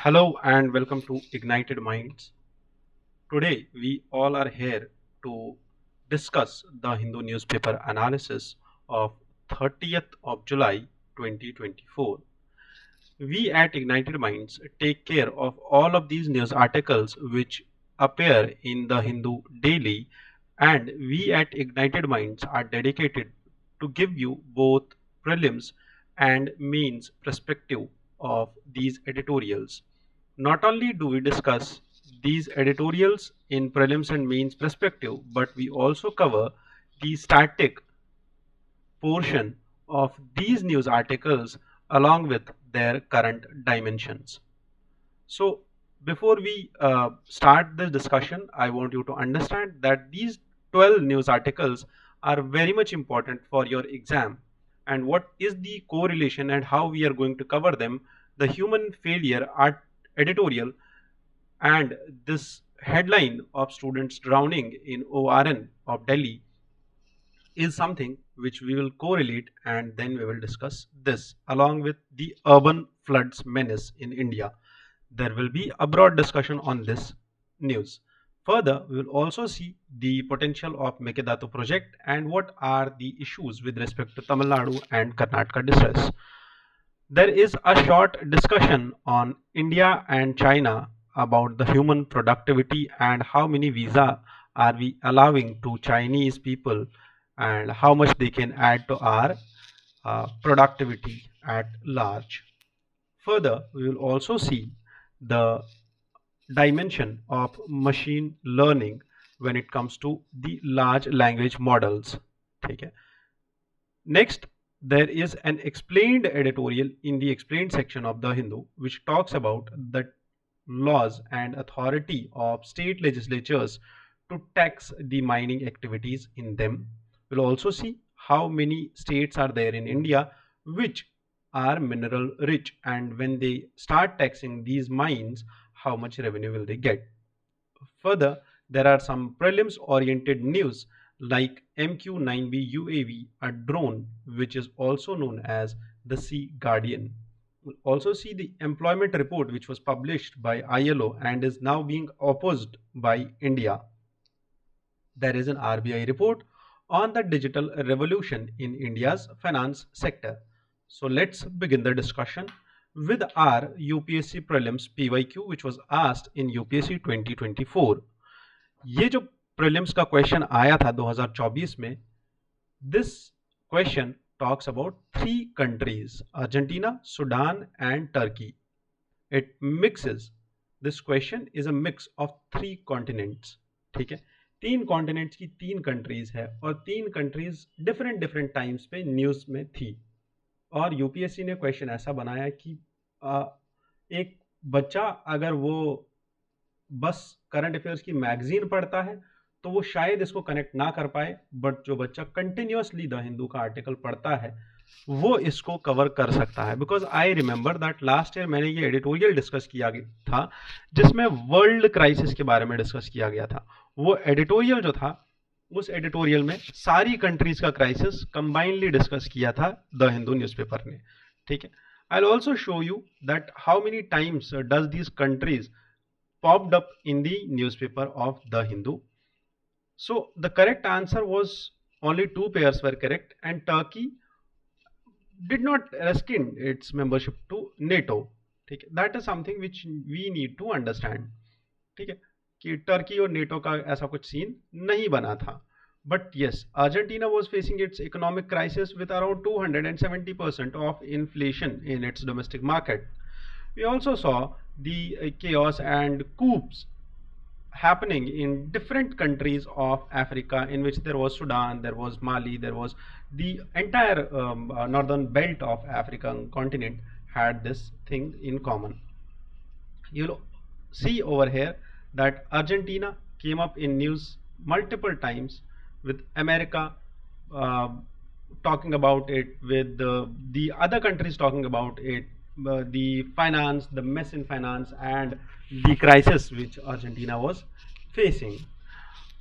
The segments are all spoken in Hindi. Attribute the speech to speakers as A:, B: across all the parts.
A: Hello and welcome to Ignited Minds. Today we all are here to discuss the Hindu newspaper analysis of 30th of July 2024. We at Ignited Minds take care of all of these news articles which appear in the Hindu daily, and we at Ignited Minds are dedicated to give you both prelims and mains perspective of these editorials. Not only do we discuss these editorials in prelims and mains perspective, but we also cover the static portion of these news articles along with their current dimensions. So, before we start this discussion, I want you to understand that these 12 news articles are very much important for your exam. And what is the correlation and how we are going to cover them? The human failure art editorial and this headline of students drowning in ORN of Delhi is something which we will correlate, and then we will discuss this along with the urban floods menace in India. There will be a broad discussion on this news. Further, we will also see the potential of Mekedatu project and what are the issues with respect to Tamil Nadu and Karnataka distress. There is a short discussion on India and China about the human productivity and how many visa are we allowing to Chinese people and how much they can add to our productivity at large. Further, we will also see the dimension of machine learning when it comes to the large language models. Okay. Next, there is an explained editorial in the explained section of the Hindu which talks about the laws and authority of state legislatures to tax the mining activities in them. We'll also see how many states are there in India which are mineral rich, and when they start taxing these mines, how much revenue will they get. Further, there are some prelims oriented news like MQ-9B UAV, a drone which is also known as the Sea Guardian. We'll also see the employment report which was published by ILO and is now being opposed by India. There is an RBI report on the digital revolution in India's finance sector. So let's begin the discussion with our UPSC prelims PYQ which was asked in UPSC 2024. ये जो prelims का question आया था 2024 में, this question talks about three countries, Argentina, Sudan and Turkey. It mixes, this question is a mix of three continents. ठीक है, तीन कॉन्टिनेंट्स की तीन कंट्रीज है और तीन कंट्रीज डिफरेंट डिफरेंट टाइम्स पे न्यूज़ में थी, और यूपीएससी ने क्वेश्चन ऐसा बनाया कि एक बच्चा अगर वो बस करंट अफेयर्स की मैगजीन पढ़ता है तो वो शायद इसको कनेक्ट ना कर पाए, बट जो बच्चा कंटिन्यूसली द हिंदू का आर्टिकल पढ़ता है वो इसको कवर कर सकता है. Because I remember that last year मैंने ये एडिटोरियल डिस्कस किया था जिसमें वर्ल्ड क्राइसिस के बारे में डिस्कस किया गया था. वो एडिटोरियल जो था उस एडिटोरियल में सारी कंट्रीज का क्राइसिस कंबाइनली डिस्कस किया था द हिंदू न्यूज़पेपर ने. ठीक है, I will also show you that how many times does these countries popped up in the newspaper of the Hindu. So the correct answer was only two pairs were correct, and Turkey did not rescind its membership to NATO. ठीक है, that is something which we need to understand. ठीक है कि टर्की और नेटो का ऐसा कुछ सीन नहीं बना था. But yes, Argentina was facing its economic crisis with around 270% of inflation in its domestic market. We also saw the chaos and coups happening in different countries of Africa, in which there was Sudan, there was Mali, there was the entire northern belt of African continent had this thing in common. You'll see over here that Argentina came up in news multiple times, with America talking about it, with the other countries talking about it, the finance, the mess in finance and the crisis which Argentina was facing.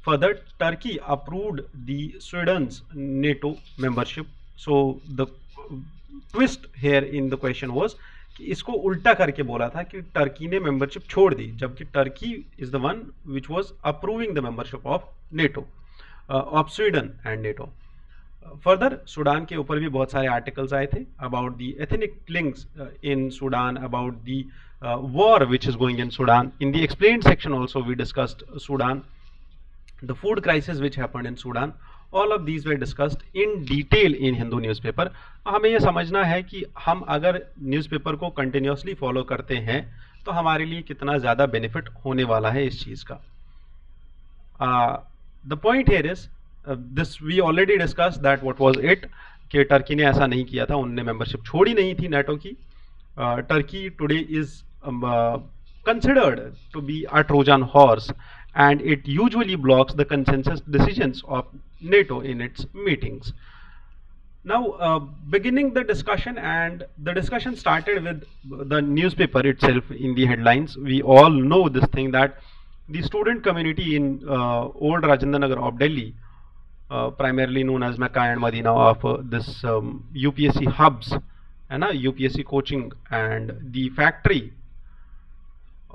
A: Further, Turkey approved the Sweden's NATO membership. So the twist here in the question was कि इसको उल्टा करके बोला था कि टर्की ने मेंबरशिप छोड़ दी, जबकि Turkey is the one which was approving the membership of NATO, of Sweden and NATO. Further Sudan के ऊपर भी बहुत सारे आर्टिकल्स आए थे about the ethnic clings in Sudan, about the war which is going in Sudan. In the explained section also we discussed Sudan, the food crisis which happened in Sudan. All of these were discussed in detail in Hindu newspaper. हमें ये समझना है कि हम अगर न्यूज़पेपर को कंटिन्यूसली फॉलो करते हैं तो हमारे लिए कितना ज़्यादा बेनिफिट होने वाला है इस चीज़ का। The point here is this we already discussed that what was it, कि टर्की ने ऐसा नहीं किया था, उन्होंने मेंबरशिप छोड़ी नहीं थी नेटो की। Turkey today is considered to be a Trojan horse, and it usually blocks the consensus decisions of NATO in its meetings. Now, beginning the discussion, and the discussion started with the newspaper itself. In the headlines, we all know this thing that the student community in old Rajendra Nagar of Delhi, primarily known as Mecca and Medina of this UPSC hubs, and UPSC coaching and the factory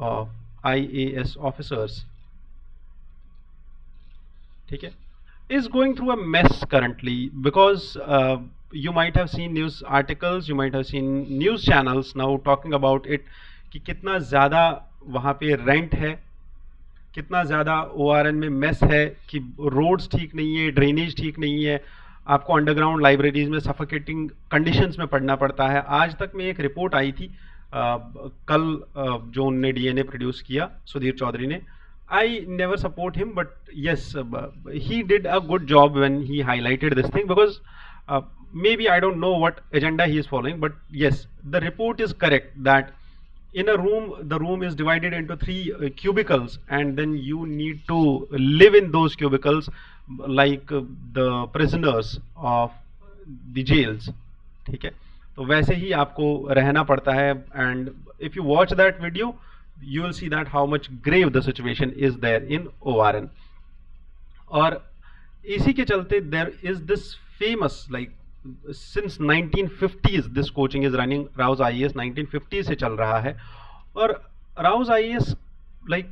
A: of IAS officers, ठीक है, is going through a mess currently, because you might have seen news articles, you might have seen news channels now talking about it, कि कितना ज़्यादा वहाँ पे रेंट है, कितना ज़्यादा ORN में मेस है, कि रोड्स ठीक नहीं है, ड्रेनेज ठीक नहीं है, आपको अंडरग्राउंड लाइब्रेरीज में सफोकेटिंग कंडीशंस में पढ़ना पड़ता है। आज तक में एक रिपोर्ट आई थी कल जो उनने DNA प्रोड्यूस किया सुधीर चौधरी ने। I never support him, but yes, he did a good job when he highlighted this thing, because maybe I don't know what agenda he is following, but yes, the report is correct that in a room, the room is divided into 3 cubicles, and then you need to live in those cubicles like the prisoners of the jails, ठीक है, तो वैसे ही आपको रहना पड़ता है। and if you watch that video, you will see that how much grave the situation is there in ORN. और इसी के चलते there is this famous, like since 1950s this coaching is running, Rao's IAS 1950 से चल रहा है, और Rao's IAS like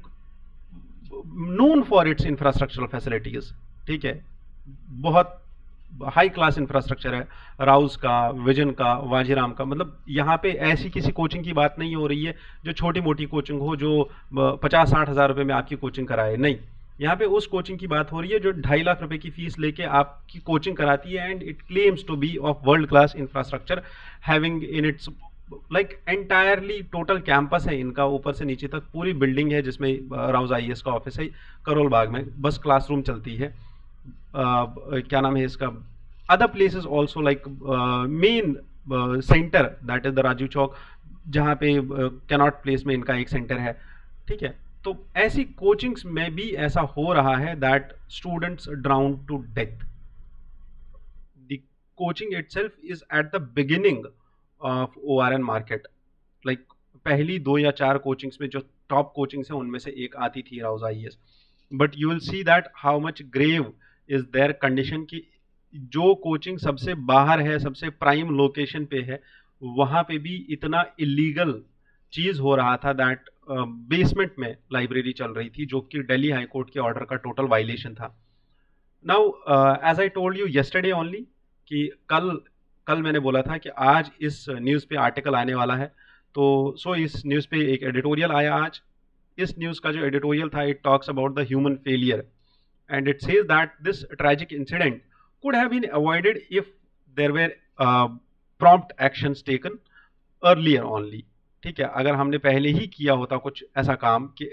A: known for its infrastructural facilities, ठीक है, बहुत हाई क्लास इंफ्रास्ट्रक्चर है राउस का, विजन का, वाजीराम का। मतलब यहाँ पे ऐसी किसी कोचिंग की बात नहीं हो रही है जो छोटी मोटी कोचिंग हो, जो 50-60 हज़ार रुपये में आपकी कोचिंग कराए, नहीं, यहाँ पे उस कोचिंग की बात हो रही है जो 2.5 लाख रुपए की फीस लेके आपकी कोचिंग कराती है, and it claims to be of world class infrastructure, having in its like entirely total campus है इनका, ऊपर से नीचे तक पूरी बिल्डिंग है जिसमें राउस IAS का ऑफिस है करोल बाग में, बस क्लासरूम चलती है। क्या नाम है इसका, other places also like main centre that is the Rajiv Chowk, जहाँ पे कैनॉट प्लेस में इनका एक सेंटर है, ठीक है। तो ऐसी कोचिंग्स में भी ऐसा हो रहा है that students drown to death. The coaching itself is at the beginning of ORN market, like पहली 2 या 4 कोचिंग्स में जो टॉप कोचिंग्स हैं उनमें से एक आती थी Rau's IAS, but you will see that how much grave is their condition, की जो कोचिंग सबसे बाहर है, सबसे प्राइम लोकेशन पे है, वहाँ पे भी इतना इलीगल चीज़ हो रहा था दैट बेसमेंट में लाइब्रेरी चल रही थी, जो कि दिल्ली हाई कोर्ट के ऑर्डर का टोटल वायलेशन था। Now as I told you yesterday only, कि कल मैंने बोला था कि आज इस न्यूज़ पे आर्टिकल आने वाला है, तो सो इस न्यूज़ पे एक एडिटोरियल आया आज। इस न्यूज़ का जो एडिटोरियल था, it talks about the human failure, and it says that this tragic incident could have been avoided if there were prompt actions taken earlier only, ठीक है। अगर हमने पहले ही किया होता कुछ ऐसा काम कि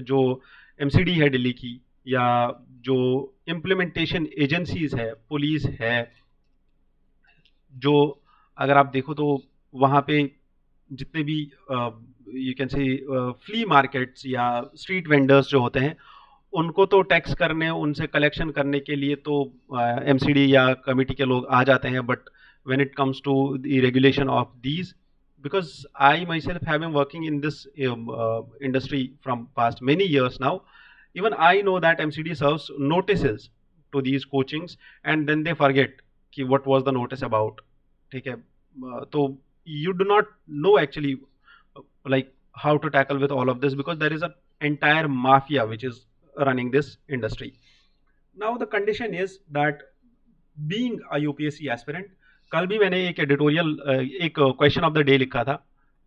A: जो MCD है दिल्ली की, या जो इम्प्लीमेंटेशन एजेंसीज है, पुलिस है, जो अगर आप देखो तो वहाँ पे जितने भी यू कैन से फ्ली मार्केट्स या स्ट्रीट वेंडर्स जो होते हैं, उनको तो टैक्स करने, उनसे कलेक्शन करने के लिए तो MCD या कमेटी के लोग आ जाते हैं, but when it comes to the regulation of these, because I myself have been working in this industry from past many years now, even I know that MCD serves notices to these coachings, and then they forget कि what was the notice about, ठीक है। तो you do not know actually like how to tackle with all of this, because there is an entire mafia which is running this industry. Now the condition is that being a UPSC aspirant, कल भी मैंने एक एडिटोरियल एक क्वेश्चन ऑफ द डे लिखा था,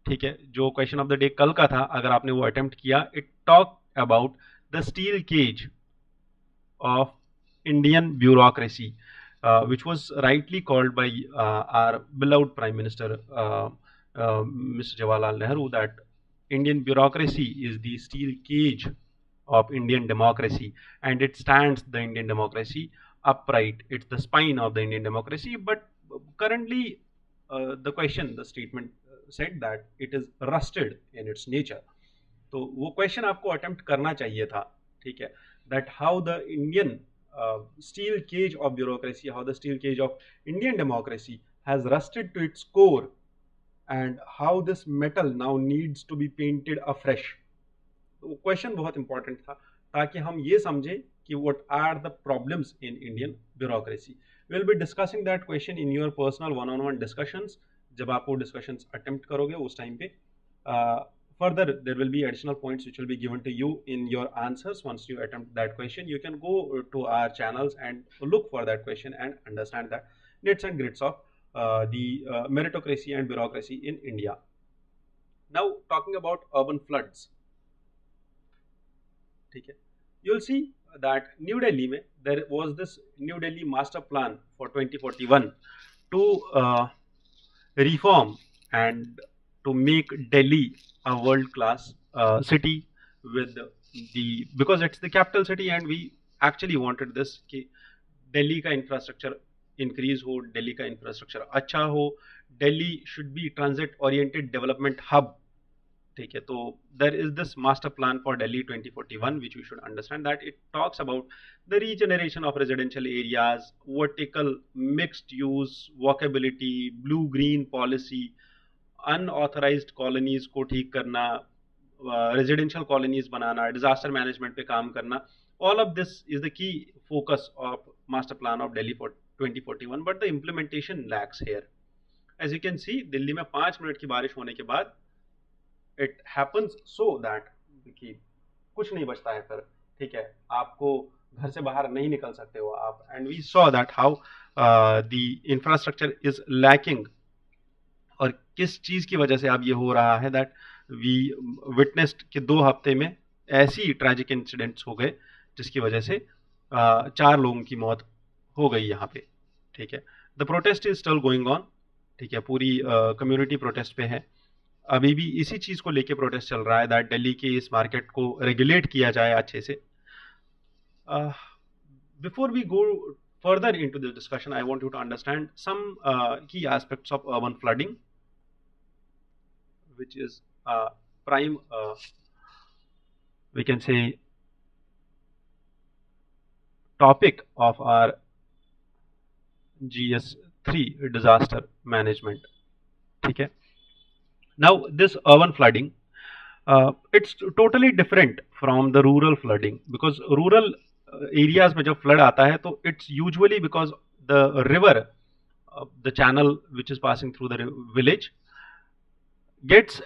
A: ठीक है, जो क्वेश्चन ऑफ द डे कल का था, अगर आपने वो अटेम्प्ट किया, it talk about the steel cage of Indian bureaucracy, which was rightly called by our beloved Prime Minister, Mr. Jawaharlal Nehru, that Indian bureaucracy is the steel cage of Indian democracy, and it stands the Indian democracy upright. It's the spine of the Indian democracy. But currently, the statement said that it is rusted in its nature. तो वो क्वेश्चन आपको अटेम्प्ट करना चाहिए था, ठीक है, that how the Indian steel cage of bureaucracy, how the steel cage of Indian democracy has rusted to its core, and how this metal now needs to be painted afresh. तो क्वेश्चन बहुत इंपॉर्टेंट था ताकि हम ये समझें कि what are the problems in Indian bureaucracy. We will be discussing that question in your personal one-on-one discussions. जब आप वो discussions attempt करोगे उस टाइम पे further there will be additional points which will be given to you in your answers. Once you attempt that question, you can go to our channels and look for that question and understand that nits and grits of the meritocracy and bureaucracy in India. Now talking about urban floods, ठीक है, you'll see that New Delhi में there was this New Delhi master plan for 2041 to reform and to make Delhi a world-class city with because it's the capital city, and we actually wanted this कि दिल्ली का इंफ्रास्ट्रक्चर इंक्रीज हो, दिल्ली का इंफ्रास्ट्रक्चर अच्छा हो, Delhi should be transit oriented development hub, ठीक है. तो there is this master plan for Delhi 2041 which we should understand that it talks about the regeneration of residential areas, vertical mixed use, walkability, blue green policy, unauthorised colonies को ठीक करना, रेजिडेंशियल कॉलोनीज बनाना, डिजास्टर मैनेजमेंट पे काम करना. All of this is the key focus of master plan of Delhi for 2041, but the implementation lacks here. As you can see, Delhi में 5 मिनट की बारिश होने के बाद इट हैपन्स सो दैट कि कुछ नहीं बचता है फिर, ठीक है, आपको घर से बाहर नहीं निकल सकते हो आप. And we saw that how the infrastructure is lacking. और किस चीज की वजह से अब ये हो रहा है, दैट वी विटनेस्ड कि 2 हफ्ते में ऐसी ट्रैजिक इंसिडेंट्स हो गए जिसकी वजह से 4 लोगों की मौत हो गई यहाँ पे, ठीक है. The protest is still going on, ठीक है, पूरी कम्युनिटी प्रोटेस्ट पे है, अभी भी इसी चीज को लेके प्रोटेस्ट चल रहा है दैट दिल्ली के इस मार्केट को रेगुलेट किया जाए अच्छे से. Before we go further into this discussion, I want you to understand some key aspects of urban flooding, which is prime, we can say, topic of our GS3 disaster management, ठीक है. Now this urban flooding, it's totally different from the rural flooding, because rural areas में जब फ्लड आता है तो it's usually because the river, the channel which is passing through the village gets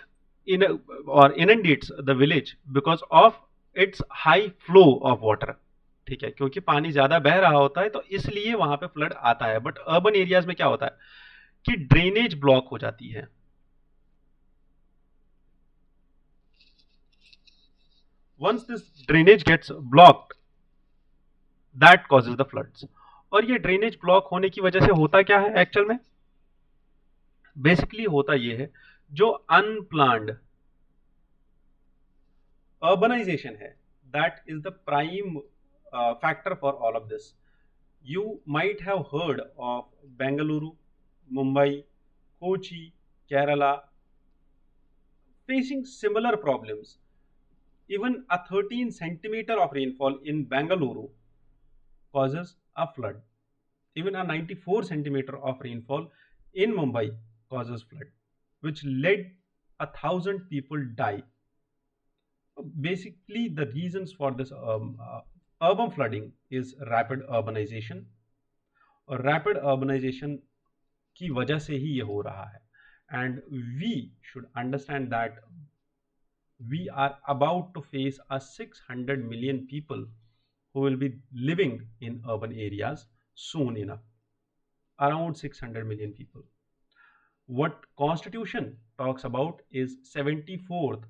A: in और inundates the village because of its high flow of water, ठीक है, क्योंकि पानी ज्यादा बह रहा होता है तो इसलिए वहां पे फ्लड आता है. बट अर्बन एरियाज में क्या होता है कि ड्रेनेज ब्लॉक हो जाती है. Once this drainage gets blocked, that causes the floods. और ये ड्रेनेज ब्लॉक होने की वजह से होता क्या है एक्चुअल में, बेसिकली होता ये है जो अनप्लान्ड अर्बनाइजेशन है, that is the prime factor for all of this. You might have heard of Bengaluru, Mumbai, Kochi, Kerala facing similar problems. Even a 13 centimeter of rainfall in Bengaluru causes a flood. Even a 94 centimeter of rainfall in Mumbai causes flood, which led 1,000 people die. Basically, the reasons for this urban flooding is rapid urbanization, और rapid urbanization की वजह से ही ये हो रहा है. and we should understand that we are about to face a 600 million people who will be living in urban areas soon enough, around 600 million people. What constitution talks about is 74th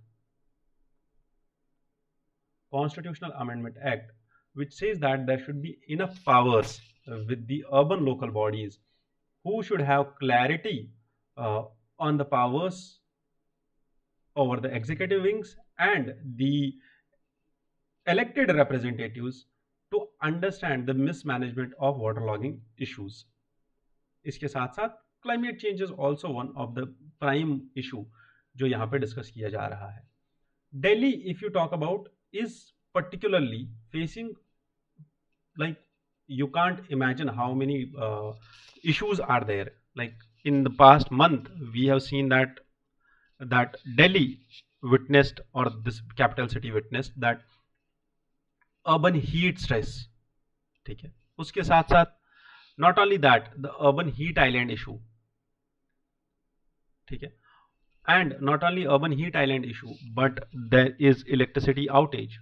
A: Constitutional Amendment Act, which says that there should be enough powers with the urban local bodies who should have clarity uh, on the powers over the executive wings and the elected representatives to understand the mismanagement of waterlogging issues. इसके साथ साथ climate change is also one of the prime issue जो यहाँ पे डिस्कस किया जा रहा है. Delhi, if you talk about, is particularly facing, like, you can't imagine how many issues are there. Like in the past month, we have seen that Delhi witnessed, or this capital city witnessed, that urban heat stress. ठीक है, उसके साथ साथ not only that, the urban heat island issue. ठीक है, and not only urban heat island issue, but there is electricity outage.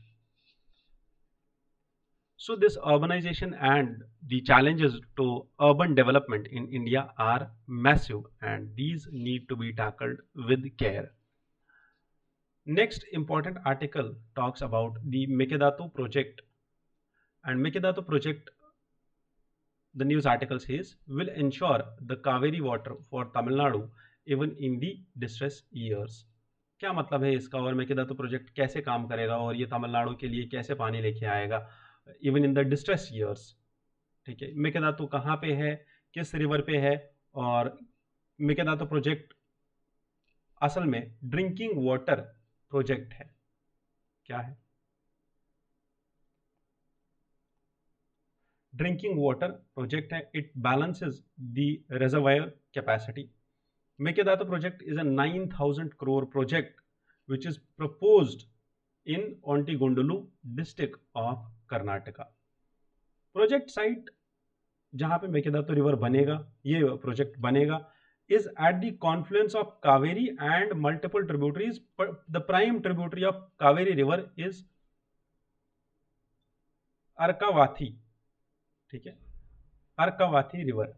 A: So this urbanization and the challenges to urban development in India are massive, and these need to be tackled with care. Next important article talks about the Mekedatu project, and Mekedatu project, the news article says, will ensure the Kaveri water for Tamil Nadu even in the distress years. क्या मतलब है इसका, और मेकेदातु प्रोजेक्ट कैसे काम करेगा और ये तमिलनाडु के लिए कैसे पानी लेके आएगा even in the distress years. ठीक है, मेकेदातु कहाँ पे है, किस रिवर पे है, और मेकेदातु प्रोजेक्ट असल में ड्रिंकिंग वाटर प्रोजेक्ट है. क्या है? ड्रिंकिंग वाटर प्रोजेक्ट है. It balances the reservoir capacity. Mekedatu project is a 9,000 crore project which is proposed in Ontigundulu district of Karnataka. Project site जहाँ पे मेकेदातु रिवर बनेगा, ये प्रोजेक्ट बनेगा, is at the confluence of Kaveri and multiple tributaries. The prime tributary of Kaveri river is Arkavathi. ठीक है, Arkavathi river.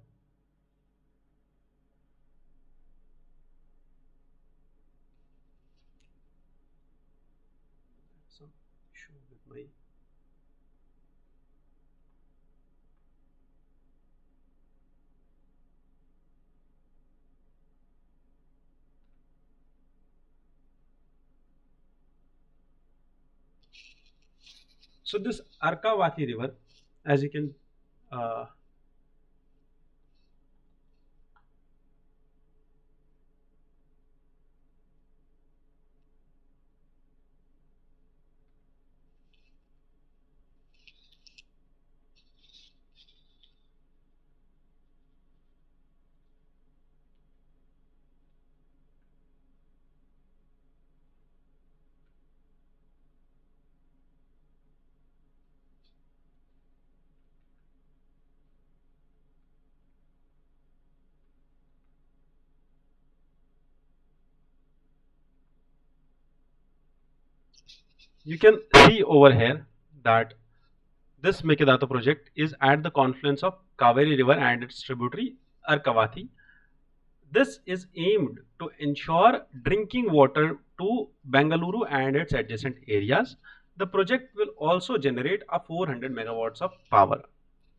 A: Some issue with my so this Arkavathi river, as you can you can see over here that this Mekedatu project is at the confluence of Kaveri river and its tributary Arkavathi. This is aimed to ensure drinking water to Bengaluru and its adjacent areas. The project will also generate a 400 megawatts of power.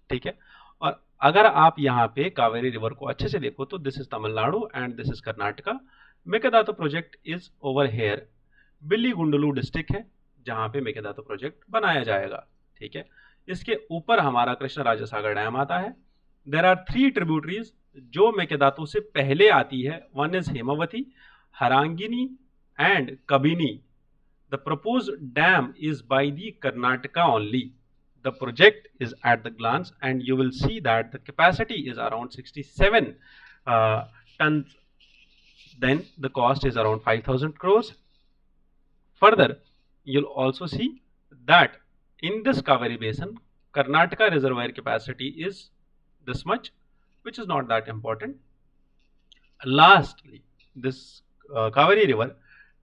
A: ठीक है, और अगर आप यहाँ पे कावेरी रिवर को अच्छे से देखो तो this is Tamil Nadu and this is Karnataka. Mekedatu project is over here. बिल्ली गुंडलू डिस्ट्रिक्ट है जहाँ पे मेकेदातु प्रोजेक्ट बनाया जाएगा. ठीक है, इसके ऊपर हमारा कृष्ण राजा सागर डैम आता है. देर आर 3 ट्रिब्यूटरीज जो मेकेदातु से पहले आती है. One is Hemavati, Harangini and Kabini. The propose dam is by the Karnataka only. The project is at the glance, and you will see that the capacity is around 67 tons. Then the cost is around 5,000 crores. Further, you'll also see that in this Kaveri basin, Karnataka reservoir capacity is this much, which is not that important. Lastly, this Kaveri river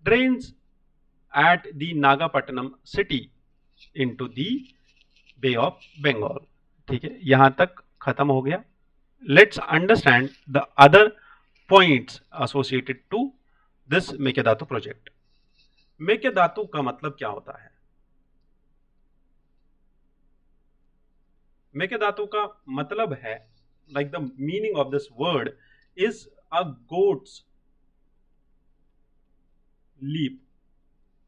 A: drains at the Nagapattinam city into the Bay of Bengal. ठीक है, यहां तक खत्म हो गया. Let's understand the other points associated to this Mekedatu project. Mekedatu का मतलब क्या होता है? मेकेदातु का मतलब है, like the meaning of this word is a goat's leap,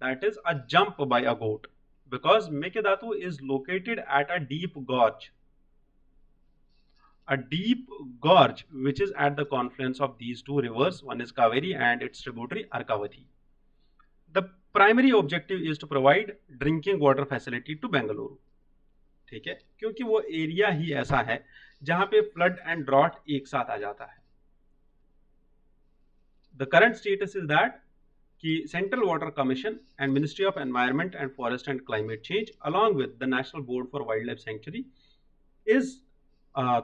A: that is a jump by a goat, because Mekedatu is located at a deep gorge which is at the confluence of these two rivers. One is Kaveri and its tributary Arkavati. The primary objective is to provide drinking water facility to Bengaluru. ठीक है, क्योंकि वो एरिया ही ऐसा है जहां पे फ्लड एंड ड्रॉट एक साथ आ जाता है. The current status is that कि central water commission and ministry of environment and forest and climate change along with the national board for wildlife sanctuary is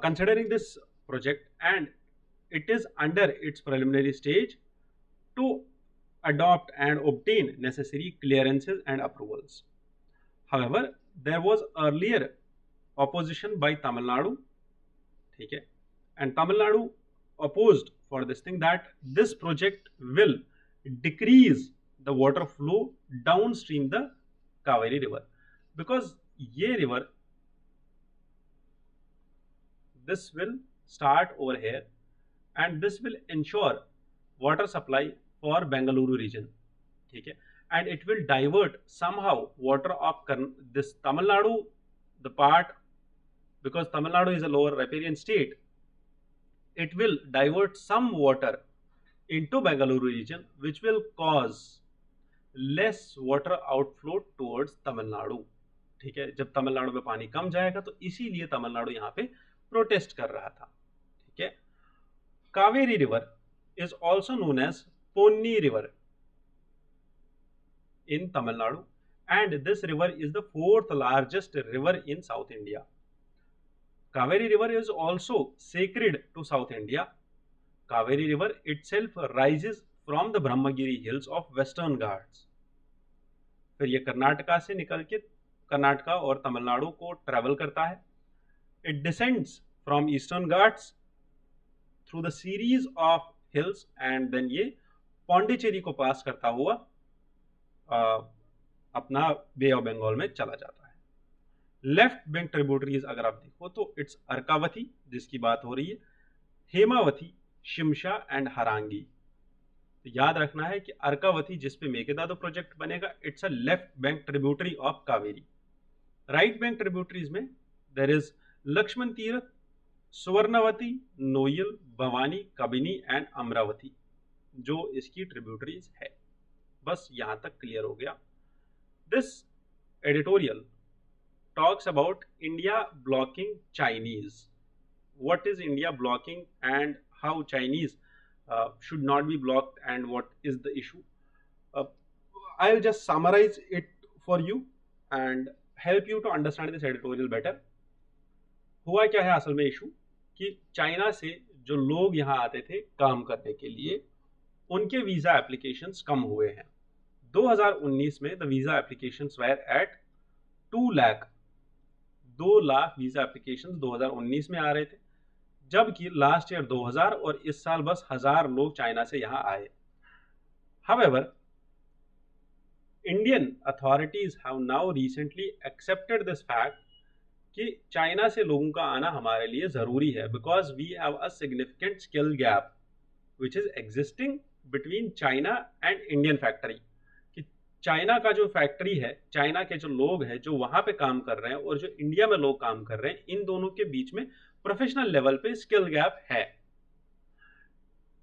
A: considering this project, and it is under its preliminary stage to adopt and obtain necessary clearances and approvals. However, there was earlier opposition by Tamil Nadu, ठीक है, and Tamil Nadu opposed for this thing that this project will decrease the water flow downstream the Kaveri river, because ये river this will start over here and this will ensure water supply for Bengaluru region, ठीक है, and it will divert somehow water of this Tamil Nadu, the part, because Tamil Nadu is a lower riparian state, it will divert some water into Bengaluru region, which will cause less water outflow towards Tamil Nadu. ठीक है, जब तमिलनाडु में पानी कम जाएगा तो इसीलिए तमिलनाडु यहाँ पे प्रोटेस्ट कर रहा था. ठीक है, Kaveri river is also known as Ponni river in Tamil Nadu, and this river is the fourth largest river in south India. Kaveri river is also sacred to south India. Kaveri river itself rises from the Brahmagiri hills of western ghats. फिर ये कर्नाटका से निकल के कर्नाटका और तमिलनाडु को ट्रेवल करता है. It descends from eastern Ghats through the series of hills and then ये पौंडीचेरी को पास करता हुआ अपना बे ऑफ बंगाल में चला जाता है. लेफ्ट बैंक ट्रिब्यूटरीज अगर आप देखो तो इट्स अर्कावती जिसकी बात हो रही है, हेमावती, शिमशा एंड हरांगी. तो याद रखना है कि अर्कावती जिस पे मेकेदातु प्रोजेक्ट बनेगा, it's a left bank tributary of Kaveri. Right bank tributaries में देयर इज लक्ष्मण तीर्थ, सुवर्णवती, नोयल, भवानी, कबिनी एंड अमरावती जो इसकी ट्रिब्यूटरीज है. बस यहां तक क्लियर हो गया. This editorial talks about India blocking Chinese. What is India blocking and how Chinese should not be blocked and what is the issue. I will just summarize it for you and help you to understand this editorial better. हुआ क्या है असल में इशू कि चाइना से जो लोग यहाँ आते थे काम करने के लिए, उनके वीज़ा एप्लीकेशंस कम हुए हैं. 2019 में the visa applications were at 2 lakh. 2 lakh visa applications 2019 में आ रहे थे, जबकि लास्ट ईयर 2000 और इस साल बस 1000 लोग चाइना से यहाँ आए. However, Indian authorities have now recently accepted this fact कि चाइना से लोगों का आना हमारे लिए ज़रूरी है, because we have a significant skill gap which is existing between China and Indian factory. कि चाइना का जो फैक्ट्री है, चाइना के जो लोग हैं जो वहाँ पे काम कर रहे हैं और जो इंडिया में लोग काम कर रहे हैं, इन दोनों के बीच में प्रोफेशनल लेवल पे स्किल गैप है.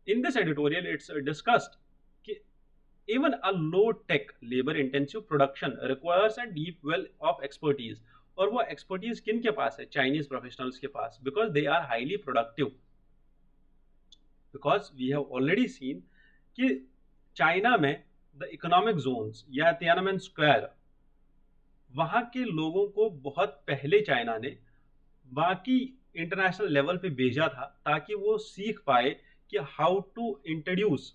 A: In this editorial it's discussed कि even a low tech labor intensive production requires a deep well of expertise. और वो एक्सपर्टीज किन के पास है? चाइनीज प्रोफेशनल्स के पास, because they are highly productive. Because we have already seen कि चाइना में द इकोनॉमिक जोन्स या तियानमेन स्क्वायर, वहाँ के लोगों को बहुत पहले चाइना ने बाकी इंटरनेशनल लेवल पे भेजा था ताकि वो सीख पाए कि how to introduce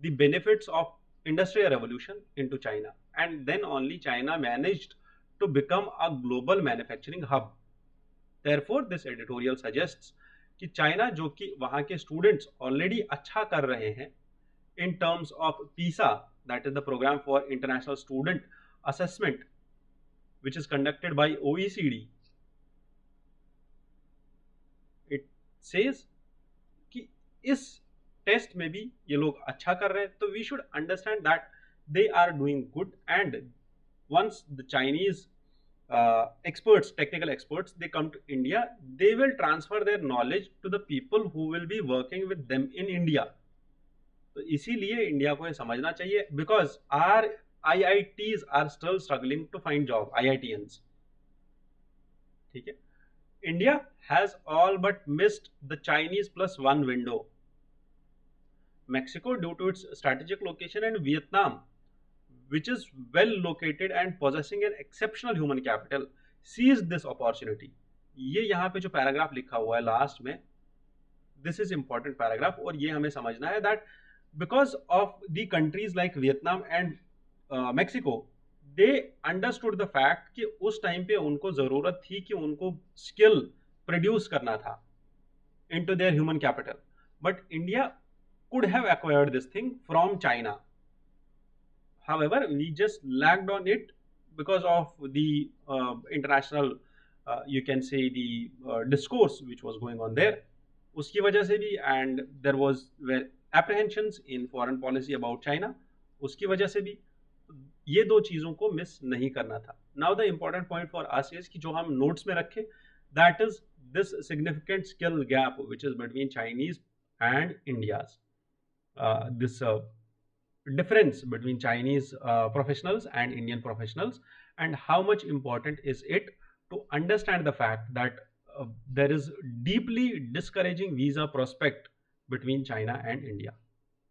A: the benefits of industrial revolution into China, and then only China managed to become a global manufacturing hub. Therefore this editorial suggests कि चाइना जो कि वहाँ के स्टूडेंट्स ऑलरेडी अच्छा कर रहे हैं in terms of PISA, that is the Program for International Student Assessment, which is conducted by OECD. It says कि इस टेस्ट में भी ये लोग अच्छा कर रहे हैं, तो we should understand that they are doing good, and once the Chinese experts, technical experts, they come to India, they will transfer their knowledge to the people who will be working with them in India. तो इसीलिए इंडिया को ये समझना चाहिए, because our IITs are still struggling to find job, IITians. ठीक है, India has all but missed the Chinese +1 window. Mexico, due to its strategic location, and Vietnam, which is well located and possessing an exceptional human capital, seized this opportunity. ये यहाँ पे जो पैराग्राफ लिखा हुआ है लास्ट में, दिस इज इंपॉर्टेंट पैराग्राफ, और ये हमें समझना है that because of the countries like Vietnam and Mexico, they understood the fact कि उस टाइम पे उनको जरूरत थी कि उनको स्किल प्रोड्यूस करना था into their human capital, but India could have acquired this thing from China. However, we just lagged on it because of the international, you can say the discourse which was going on there. उसकी वजह से भी, and there was apprehensions in foreign policy about China, उसकी वजह से भी ये दो चीज़ों को मिस नहीं करना था. Now the important point for us is कि जो हम नोट्स में रखें, that is this significant skill gap which is between Chinese and India's. This difference between Chinese professionals and Indian professionals, and how much important is it to understand the fact that there is deeply discouraging visa prospect between China and India.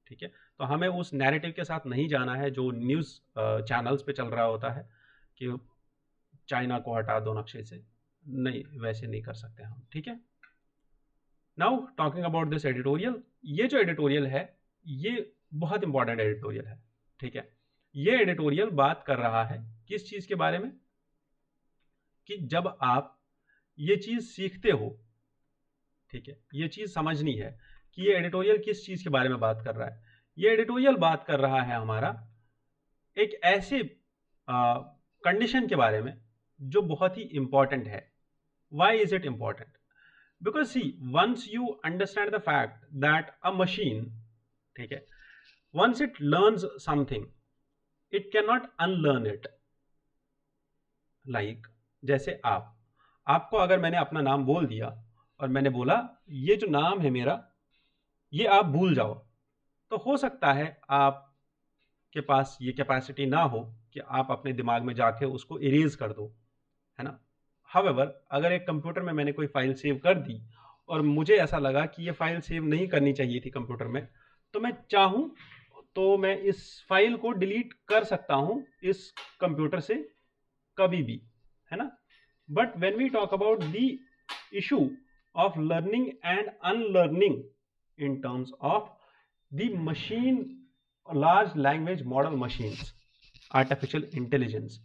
A: ठीक है, तो हमें उस नैरेटिव के साथ नहीं जाना है जो न्यूज़ चैनल्स पे चल रहा होता है कि चाइना को हटा दो नक्शे से. नहीं, वैसे नहीं कर सकते हम. ठीक है, now talking about this editorial. ये जो एडिटोरियल है ये बहुत इंपॉर्टेंट एडिटोरियल है. ठीक है, ये एडिटोरियल बात कर रहा है किस चीज़ के बारे में, कि जब आप ये चीज़ सीखते हो, ठीक है, ये चीज़ समझनी है कि ये एडिटोरियल किस चीज़ के बारे में बात कर रहा है. ये एडिटोरियल बात कर रहा है हमारा एक ऐसे कंडीशन के बारे में जो बहुत ही इंपॉर्टेंट है. Why is it important? Because see, once you understand the fact that a machine, ठीक है, once it learns something, it cannot unlearn it. Like, जैसे आपको अगर मैंने अपना नाम बोल दिया और मैंने बोला ये जो नाम है मेरा ये आप भूल जाओ, तो हो सकता है आपके पास ये कैपेसिटी ना हो कि आप अपने दिमाग में जाके उसको इरेज कर दो, है ना. However, अगर एक कंप्यूटर में मैंने कोई फाइल सेव कर दी और मुझे ऐसा लगा कि ये फाइल सेव नहीं करनी चाहिए थी कंप्यूटर में, तो मैं चाहूँ तो मैं इस फाइल को डिलीट कर सकता हूँ इस कंप्यूटर से कभी भी, है ना. But when we talk about the issue of learning and unlearning in terms of the machine, large language model machines, artificial intelligence,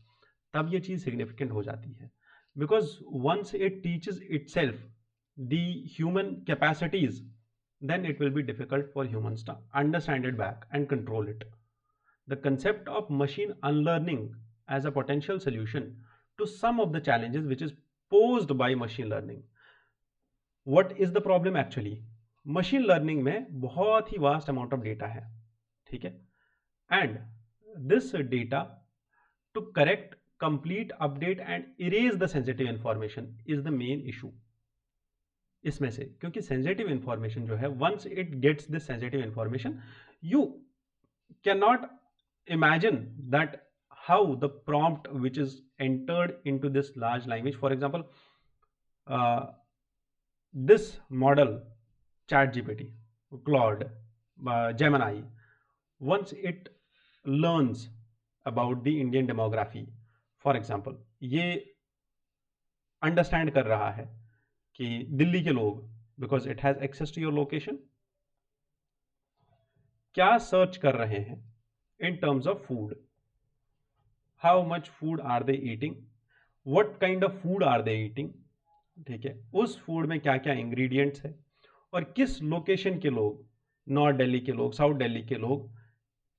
A: तब ये चीज़ सिग्निफिकेंट हो जाती है. Because once it teaches itself the human capacities, then it will be difficult for humans to understand it back and control it. The concept of machine unlearning as a potential solution to some of the challenges which is posed by machine learning. What is the problem actually? Machine learning में बहुत ही vast amount of data है, ठीक है, and this data to correct, complete, update and erase the sensitive information is the main issue. इसमें से, क्योंकि सेंसिटिव इंफॉर्मेशन जो है, once it gets this sensitive information, you can not imagine that how the prompt which is entered into this large language, for example this model ChatGPT, Claude, Gemini, once it learns about the Indian demography, for example, ये अंडरस्टैंड कर रहा है कि दिल्ली के लोग, because it has access to your location, क्या सर्च कर रहे हैं in terms of food, how much food are they eating, what kind of food are they eating, ठीक है, उस फूड में क्या क्या इंग्रेडिएंट्स है, और किस लोकेशन के लोग, नॉर्थ दिल्ली के लोग, साउथ दिल्ली के लोग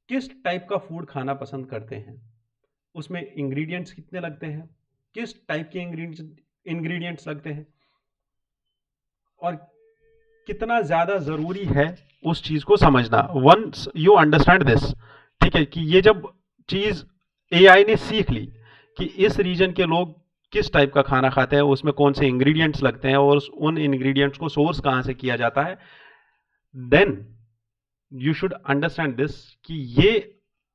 A: किस टाइप का फूड खाना पसंद करते हैं, उसमें इंग्रेडिएंट्स कितने लगते हैं, किस टाइप के इंग्रेडिएंट्स लगते हैं, और कितना ज्यादा जरूरी है उस चीज को समझना। वंस यू अंडरस्टैंड दिस, ठीक है, कि ये जब चीज एआई ने सीख ली कि इस रीजन के लोग किस टाइप का खाना खाते हैं, उसमें कौन से इंग्रेडिएंट्स लगते हैं और उन इंग्रेडिएंट्स को सोर्स कहां से किया जाता है, then you should understand this कि ये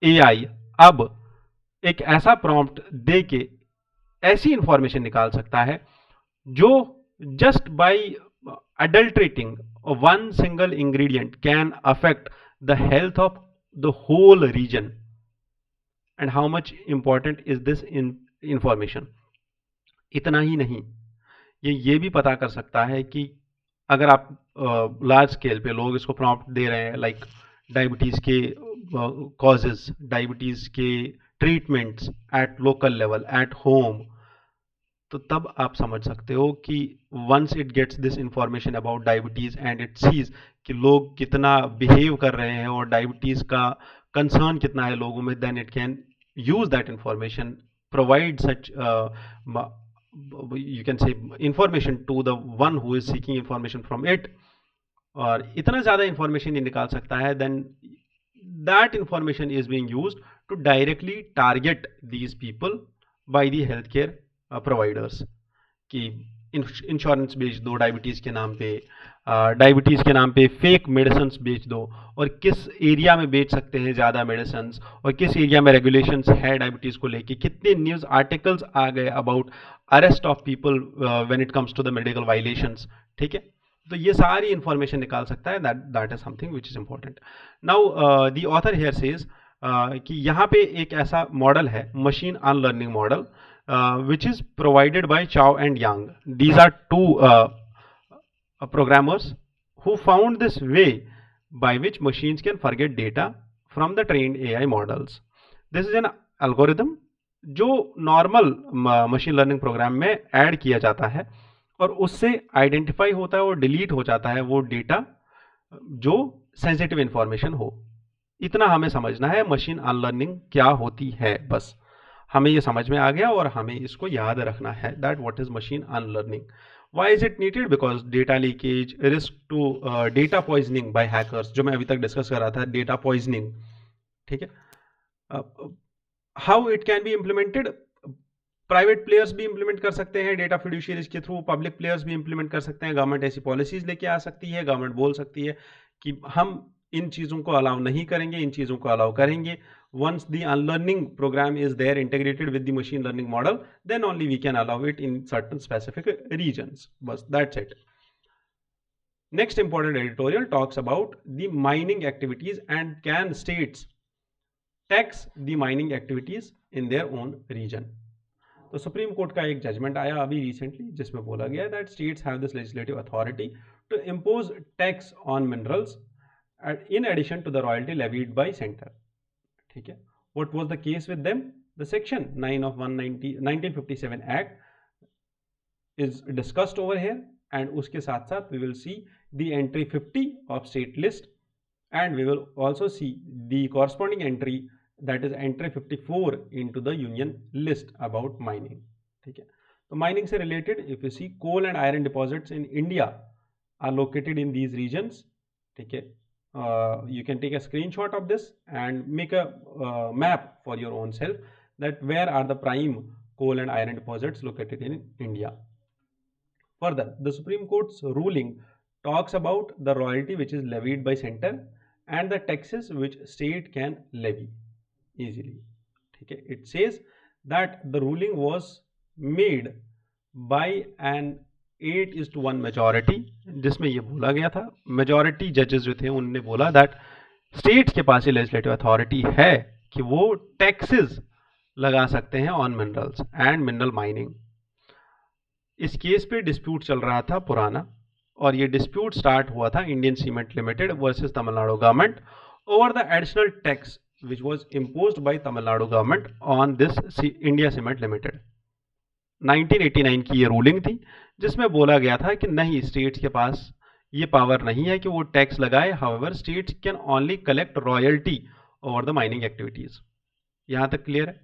A: एआई अब एक ऐसा प्रॉम्प्ट दे के ऐसी इंफॉर्मेशन निकाल सकता है जो just by adulterating one single ingredient can affect the health of the whole region. And how much important is this information? इतना ही नहीं, ये भी पता कर सकता है कि अगर आप लार्ज स्केल पे लोग इसको प्रॉम्प्ट दे रहे हैं, लाइक डायबिटीज के कॉजेज, डायबिटीज के treatments at local level, at home, तो तब आप समझ सकते हो कि once it gets this information about diabetes and it sees कि लोग कितना बिहेव कर रहे हैं और डायबिटीज का कंसर्न कितना है लोगों में, then it can use that information, provide such you can say information to the one who is seeking information from it, और इतना ज्यादा इंफॉर्मेशन ये निकाल सकता है, then that information is being used to directly target these people by the health care providers, कि इंश्योरेंस बेच दो डायबिटीज़ के नाम पे, डायबिटीज़ के नाम पे फेक मेडिसिन बेच दो, और किस एरिया में बेच सकते हैं ज़्यादा मेडिसिन, और किस एरिया में रेगुलेशंस है डायबिटीज़ को लेके, कितने न्यूज़ आर्टिकल्स आ गए about arrest of people when it comes to the medical violations, ठीक है, तो ये सारी इंफॉर्मेशन निकाल सकता है, that is something which is important. Now the author here says कि यहाँ पे एक ऐसा मॉडल है, machine unlearning model, which is provided by Chow and Yang. These are two programmers who found this way by which machines can forget data from the trained AI models. This is an algorithm जो नॉर्मल मशीन लर्निंग प्रोग्राम में ऐड किया जाता है और उससे आइडेंटिफाई होता है और डिलीट हो जाता है वो डेटा जो सेंसिटिव इंफॉर्मेशन हो। इतना हमें समझना है मशीन अनलर्निंग क्या होती है, बस हमें ये समझ में आ गया और हमें इसको याद रखना है, that what is machine unlearning. Why is it needed? Because data leakage, risk to data poisoning by hackers, जो मैं अभी तक डिस्कस कर रहा था, डेटा पॉइजनिंग, ठीक है। How it can be implemented? Private players भी इंप्लीमेंट कर सकते हैं डेटा फिड्यूशियरीज के थ्रू, पब्लिक प्लेयर्स भी इंप्लीमेंट कर सकते हैं, गवर्नमेंट ऐसी पॉलिसीज लेके आ सकती है, गवर्नमेंट बोल सकती है कि हम इन चीज़ों को अलाउ नहीं करेंगे, इन चीज़ों को अलाउ करेंगे। Once the unlearning program is there integrated with the machine learning model, then only we can allow it in certain specific regions. But that's it. Next important editorial talks about the mining activities and can states tax the mining activities in their own region. तो सुप्रीम कोर्ट का एक जजमेंट आया अभी रिसेंटली जिसमें बोला गया that states have this legislative authority to impose tax on minerals in addition to the royalty levied by center, ठीक है। What was the case with them? The section 9 of 1957 Act is discussed over here, and उसके साथ साथ we will see the entry 50 of state list, and we will also see the corresponding entry, that is entry 54 into the union list about mining, ठीक है। तो mining से related if you see coal and iron deposits in India are located in these regions, ठीक है। You can take a screenshot of this and make a map for your own self that where are the prime coal and iron deposits located in India. Further, the Supreme Court's ruling talks about the royalty which is levied by center and the taxes which state can levy easily. Okay. It says that the ruling was made by an 8:1 majority, जिसमें ये बोला गया था, मेजॉरिटी जजेस जो थे उन्होंने बोला दैट स्टेट्स के पास ये लेजिस्लेटिव अथॉरिटी है कि वो टैक्सेस लगा सकते हैं on minerals and mineral mining. इस केस पे डिस्प्यूट चल रहा था पुराना, और ये डिस्प्यूट स्टार्ट हुआ था Indian cement limited versus Tamil Nadu government, over the additional tax which was imposed by Tamil Nadu government on this India Cement Limited. 1989 की ये रूलिंग थी जिसमें बोला गया था कि नहीं, स्टेट्स के पास ये पावर नहीं है कि वो टैक्स लगाए. However states can only collect royalty over the mining activities. यहां तक क्लियर है.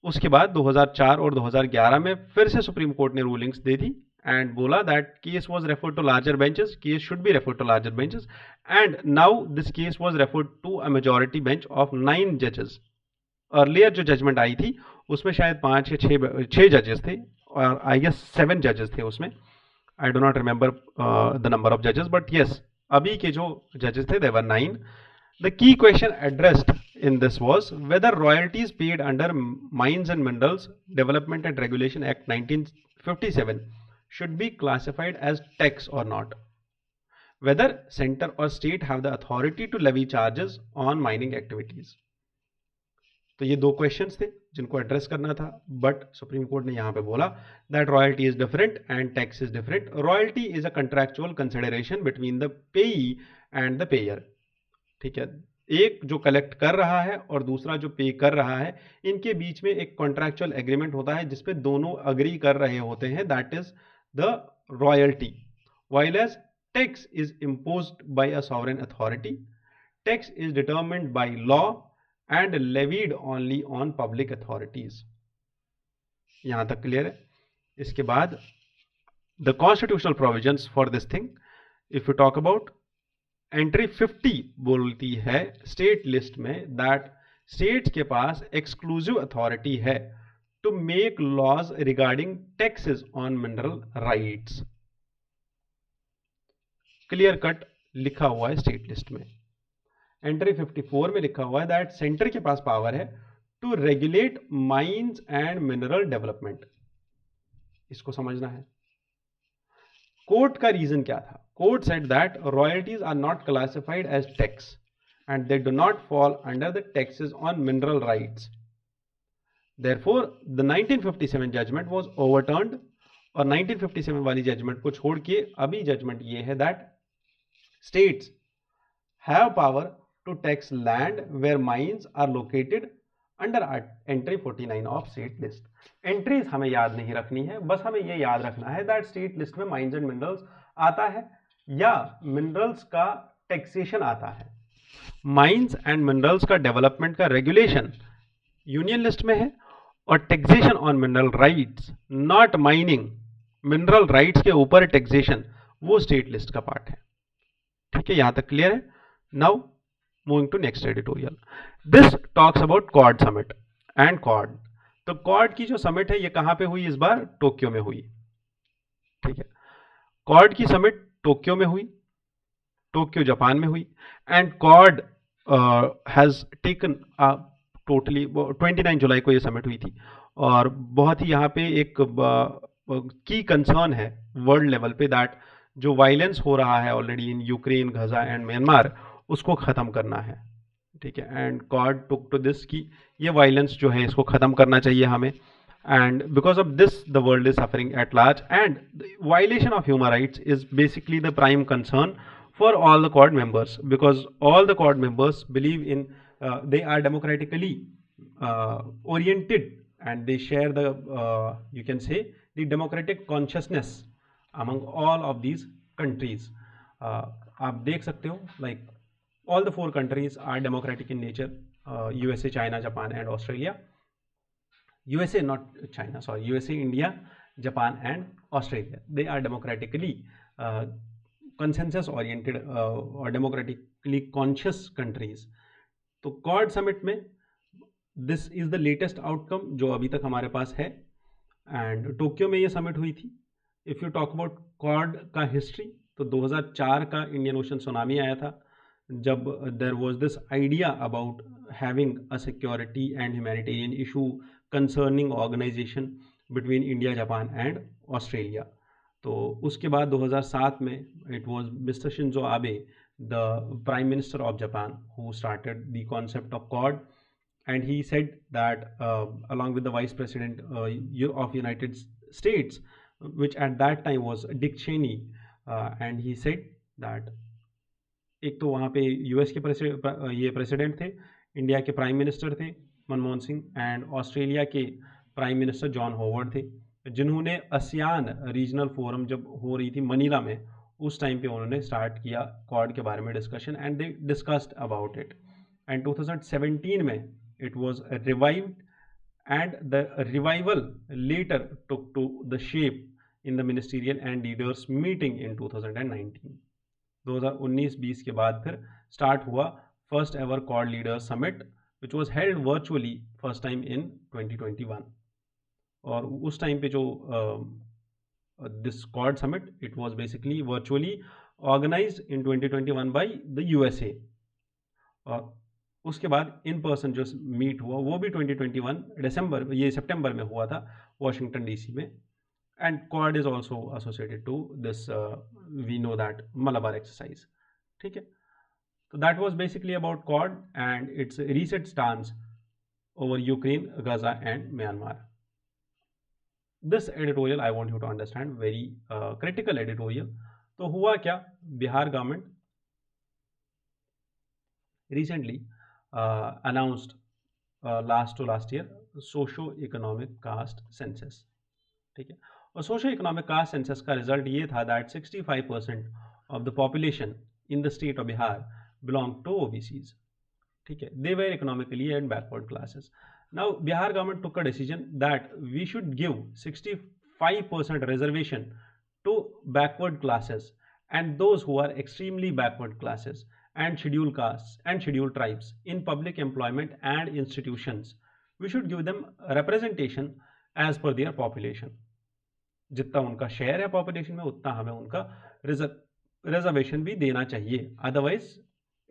A: उसके बाद 2004 और 2011 में फिर से सुप्रीम कोर्ट ने rulings they the and bola that case was referred to larger benches. Case should be referred to larger benches, and now this case was referred to a majority bench of 9 judges. Earlier जो judgment आई थी उसमें शायद 5 या 6 judges थे और I guess 7 judges थे उसमें. I do not remember the number of judges, but yes, अभी के जो judges थे they were 9. The key question addressed in this was whether royalties paid under Mines and Minerals Development and Regulation Act 1957 should be classified as tax or not. Whether center or state have the authority to levy charges on mining activities. तो ये दो क्वेश्चंस थे जिनको एड्रेस करना था, बट सुप्रीम कोर्ट ने यहाँ पे बोला that royalty is different and tax is different. Royalty is a contractual consideration between the पेई एंड द पेयर. ठीक है, एक जो कलेक्ट कर रहा है और दूसरा जो पे कर रहा है, इनके बीच में एक कॉन्ट्रैक्चुअल एग्रीमेंट होता है जिसपे दोनों अग्री कर रहे होते हैं. That is the royalty. While as tax is imposed by a sovereign authority, tax is determined by law and levied only on public authorities. यहां तक क्लियर है. इसके बाद the constitutional provisions for this thing, if you talk about entry 50 बोलती है स्टेट लिस्ट में that स्टेट्स के पास exclusive authority है to make laws regarding taxes on mineral rights. Clear cut लिखा हुआ है स्टेट लिस्ट में. एंट्री 54 में लिखा हुआ है दैट सेंटर के पास पावर है to regulate mines and mineral development. इसको समझना है. कोर्ट का रीजन क्या था? Court said that royalties are not classified as tax and they do not fall under the taxes on mineral rights. Therefore, the 1957 judgment was overturned. और 1957 वाली जजमेंट को छोड़ के अभी जजमेंट ये है that states have power to tax land where mines are located under entry 49 of state list. Entries हमें याद नहीं रखनी है, बस हमें ये याद रखना है दैट स्टेट लिस्ट में माइंस एंड मिनरल्स आता है या मिनरल्स का टैक्सेशन आता है. माइंस एंड मिनरल्स का डेवलपमेंट का रेगुलेशन यूनियन लिस्ट में है और taxation on mineral rights, not mining, mineral rights के ऊपर टैक्सेशन वो स्टेट लिस्ट का पार्ट है. ठीक है, यहां तक क्लियर है. Now moving to next editorial. This talks about quad summit and quad. तो क्वाड की जो समिट है ये कहां पे हुई? इस बार टोक्यो में हुई. ठीक है, क्वाड की समिट टोक्यो में हुई, टोक्यो जापान में हुई. And quad has taken totally 29 जुलाई को ये समिट हुई थी और बहुत ही यहाँ पे एक की कंसर्न है वर्ल्ड लेवल पे दैट जो वायलेंस हो रहा है already in Ukraine, Gaza and Myanmar, उसको ख़त्म करना है. ठीक है, and quad took to this कि ये वायलेंस जो है इसको ख़त्म करना चाहिए हमें. And because of this the world is suffering at large and violation of human rights is basically the prime concern for all the Quad members, because all the Quad members believe in they are democratically oriented and they share the you can say the democratic consciousness among all of these countries. आप देख सकते हो like all the 4 countries are democratic in nature, USA, China, Japan and Australia. USA, not China, sorry, USA, India, Japan and Australia, they are democratically consensus oriented और डेमोक्रेटिकली कॉन्शियस कंट्रीज. तो क्वाड समिट में this is the latest outcome जो अभी तक हमारे पास है एंड टोक्यो में ये समिट हुई थी. If you talk about quad का हिस्ट्री तो 2004 का इंडियन ओशन सुनामी आया था जब there was this idea about having a security and humanitarian issue concerning organization between India, Japan and Australia. तो उसके बाद 2007 में it was mister Shinzo Abe, the prime minister of Japan, who started the concept of quad and he said that along with the vice president of United States, which at that time was Dick Cheney, and he said that एक तो वहाँ पे यूएस के ये प्रेसिडेंट थे, इंडिया के प्राइम मिनिस्टर थे मनमोहन सिंह, एंड ऑस्ट्रेलिया के प्राइम मिनिस्टर जॉन हॉवर्ड थे, जिन्होंने आसियान रीजनल फोरम जब हो रही थी मनीला में, उस टाइम पे उन्होंने स्टार्ट किया क्वाड के बारे में discussion, and they discussed about it, and 2017 में it was revived, and the revival later took to the shape in the ministerial and leaders meeting in 2019. 2019-20 के बाद फिर स्टार्ट हुआ first ever quad leader summit, which was held virtually first time in 2021, और उस टाइम पे जो this quad summit it was basically virtually organized in 2021 by the USA, और उसके बाद इन पर्सन जो मीट हुआ वो भी 2021 दिसंबर ये सितंबर में हुआ था वॉशिंगटन डीसी में, and quad is also associated to this, we know that Malabar exercise, ठीक है। तो that was basically about quad and its recent stance over Ukraine, Gaza and Myanmar. This editorial I want you to understand, very critical editorial. तो हुआ क्या, Bihar government recently announced last year socio-economic caste census, ठीक है, और socio-economic caste census का रिजल्ट ये था that 65% of the population in the state of Bihar belong to OBCs, ठीक है, they were economically and backward classes. Now Bihar government took a decision that we should give 65% reservation to backward classes and those who are extremely backward classes and scheduled castes and scheduled tribes in public employment and institutions. We should give them representation as per their population. जितना उनका शेयर है पॉपुलेशन में उतना हमें उनका रिजर्वेशन भी देना चाहिए, otherwise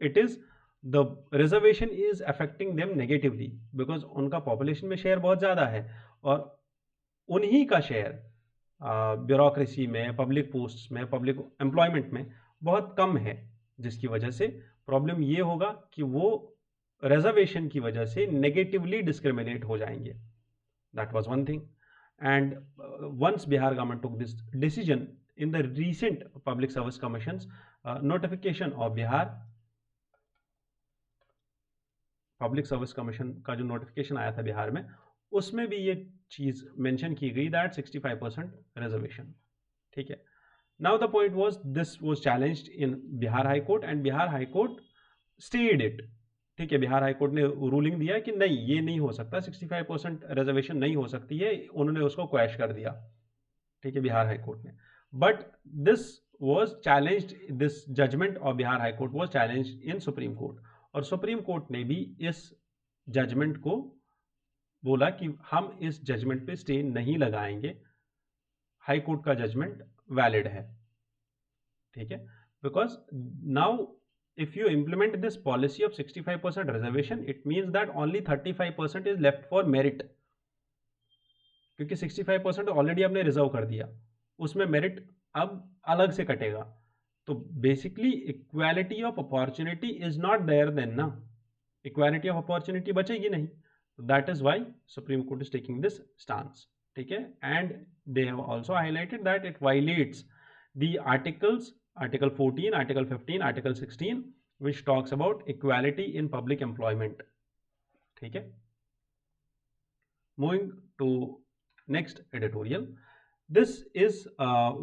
A: it is the reservation is affecting them negatively, because उनका पॉपुलेशन में शेयर बहुत ज़्यादा है और उन्हीं का शेयर ब्यूरोक्रेसी में, पब्लिक पोस्ट में, पब्लिक एम्प्लॉयमेंट में बहुत कम है, जिसकी वजह से प्रॉब्लम ये होगा कि वो रिजर्वेशन की वजह से नेगेटिवली डिस्क्रिमिनेट हो जाएंगे. That was one thing, and once Bihar government took this decision in the recent public service commissions notification of Bihar, public service commission का जो नोटिफिकेशन आया था बिहार में, उसमें भी ये चीज मेंशन की गई दैट 65% रिजर्वेशन, ठीक है. Now the point was this was challenged in Bihar high court and Bihar high court stayed it, ठीक है. बिहार हाई कोर्ट ने रूलिंग दिया कि नहीं, ये नहीं हो सकता, 65% रिजर्वेशन नहीं हो सकती है, उन्होंने उसको क्वैश कर दिया, ठीक है, बिहार हाई कोर्ट ने. But this was challenged, this judgment of Bihar high court was challenged in supreme court, और सुप्रीम कोर्ट ने भी इस जजमेंट को बोला कि हम इस जजमेंट पे स्टे नहीं लगाएंगे, हाई कोर्ट का जजमेंट वैलिड है, ठीक है. Because now if you implement this policy of 65% reservation, it means that only 35% is left for merit, क्योंकि 65% ऑलरेडी आपने रिजर्व कर दिया, उसमें मेरिट अब अलग से कटेगा, तो basically equality of opportunity is not there then ना, इक्वालिटी ऑफ अपॉर्चुनिटी बचेगी नहीं. That is why supreme court is taking this stance, ठीक है. And they have also highlighted that it violates the articles, Article 14, Article 15, Article 16, which talks about equality in public employment. ठीक है. Moving to next editorial. This is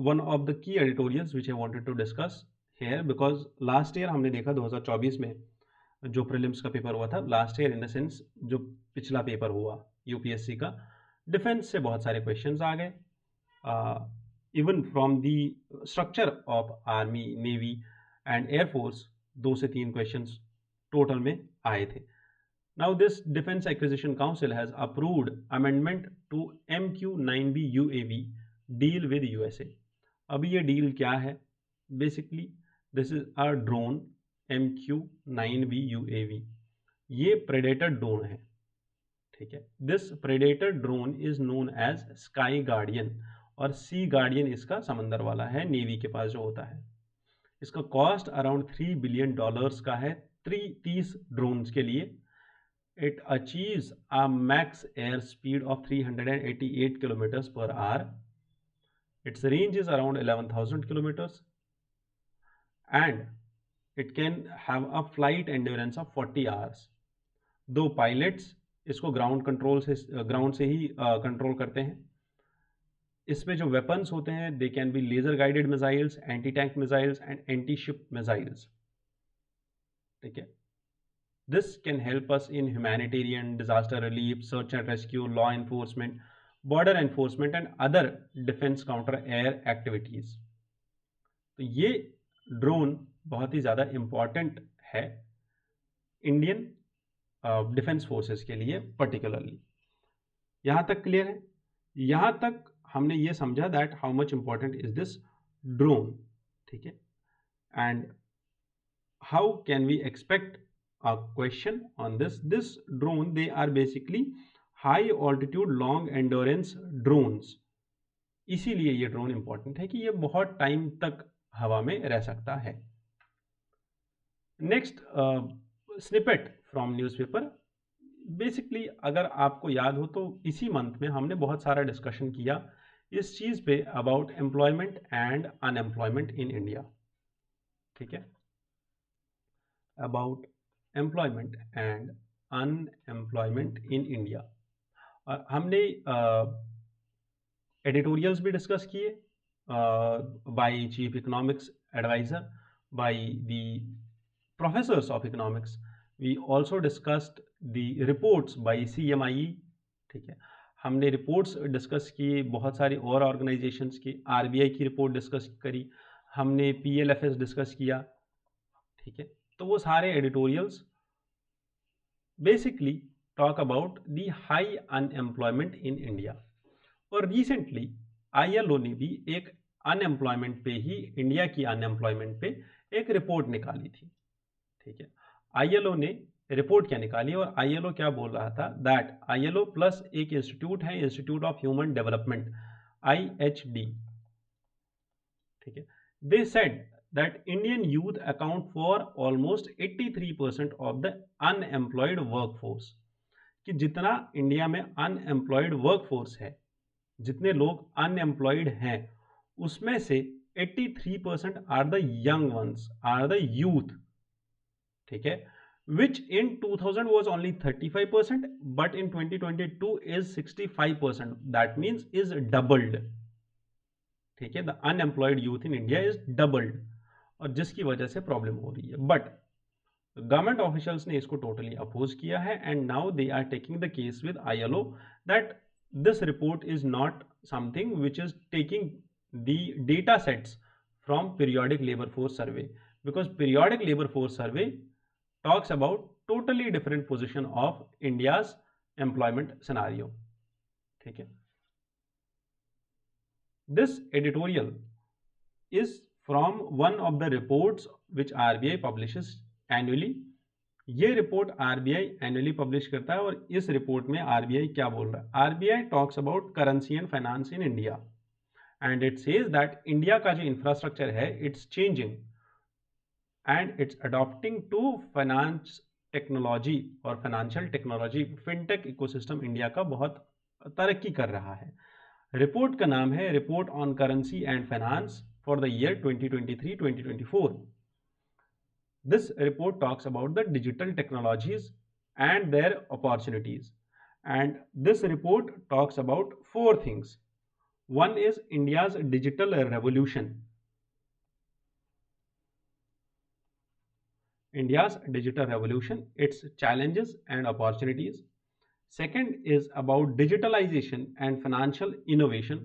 A: one of the key editorials which I wanted to discuss here, because last year हमने देखा 2024 में जो प्रीलिम्स का पेपर हुआ था, last year in the sense जो पिछला पेपर हुआ यूपीएससी का, डिफेंस से बहुत सारे क्वेश्चंस आ गए, even from the structure of army, navy and air force 2 से 3 questions total में आए थे. Now this defense acquisition council has approved amendment to MQ-9B UAV deal with USA. अभी ये डील क्या है? Basically this is a drone MQ-9B UAV. ये predator drone है, ठीक है. This predator drone is known as Sky Guardian, और सी गार्डियन इसका समंदर वाला है, नेवी के पास जो होता है. इसका कॉस्ट अराउंड $3 बिलियन का है 30 ड्रोन्स के लिए. It achieves a max air speed of 388 kilometres per hour. It's range is around 11,000 kilometres, and it can have a flight endurance of 40 hours. दो पायलट्स इसको ग्राउंड से ही कंट्रोल करते हैं। इसमें जो वेपन्स होते हैं they can be laser guided missiles, anti tank missiles and anti ship missiles. ठीक है, this can help us in humanitarian, disaster relief, search and rescue, law enforcement, border enforcement and other defence counter air activities. तो ये ड्रोन बहुत ही ज़्यादा इम्पॉर्टेंट है इंडियन डिफेंस फोर्सेस के लिए पर्टिकुलरली। यहाँ तक क्लियर है? यहाँ तक हमने ये समझा that how much important is this drone. ठीक है, and how can we expect a question on this drone? They are basically high altitude long endurance drones। इसीलिए ये ड्रोन इंपॉर्टेंट है कि ये बहुत टाइम तक हवा में रह सकता है। Next snippet from newspaper. Basically अगर आपको याद हो तो इसी मंथ में हमने बहुत सारा डिस्कशन किया इस चीज़ पे about employment and unemployment in India. ठीक है, about employment and unemployment in India. और हमने एडिटोरियल्स भी डिस्कस किए by chief economics adviser, by the professors of economics. We also discussed the reports by CMIE। ठीक है, हमने रिपोर्ट्स डिस्कस किए बहुत सारी और ऑर्गेनाइजेशंस की। RBI की रिपोर्ट डिस्कस करी हमने, PLFS डिस्कस किया। ठीक है, तो वो सारे editorials basically talk about the high unemployment in India. और रिसेंटली ILO ने भी एक अनएम्प्लॉयमेंट पे ही, इंडिया की अनएम्प्लॉयमेंट पे एक रिपोर्ट निकाली थी। ठीक है, ILO ने रिपोर्ट क्या निकाली और ILO क्या बोल रहा था दैट ILO प्लस एक इंस्टीट्यूट है, institute of human development, IHD। ठीक है, they said that Indian youth account for almost 83% of the unemployed workforce। कि जितना इंडिया में अनएम्प्लॉयड वर्कफोर्स है, जितने लोग अनएम्प्लॉयड हैं, उसमें से 83% are the young ones, are the youth. ठीक है, which in 2000 was only 35%, but in 2022 is 65%, that means is doubled। ठीक है, the unemployed youth in India is doubled, और जिसकी वजह से प्रॉब्लम हो रही है। बट गवर्नमेंट ऑफिशियल्स ने इसको टोटली अपोज किया है and now they are taking the case with ILO that this report is not something which is taking the data sets from periodic labour force survey, because periodic labour force survey talks about totally different position of India's employment scenario. ठीक है, this editorial is from one of the reports which RBI publishes annually। ये रिपोर्ट RBI एनुअली पब्लिश करता है और इस रिपोर्ट में RBI क्या बोल रहा है? RBI talks about currency and finance in India and it says that India का जो इंफ्रास्ट्रक्चर है it's changing and it's adopting to finance technology और financial technology. Fintech ecosystem India का बहुत तरक्की कर रहा है। रिपोर्ट का नाम है report on currency and finance for the year 2023-2024। This report talks about the digital technologies and their opportunities and this report talks about 4 things. One is India's digital revolution। India's digital revolution, its challenges and opportunities। Second is about digitalization and financial innovation।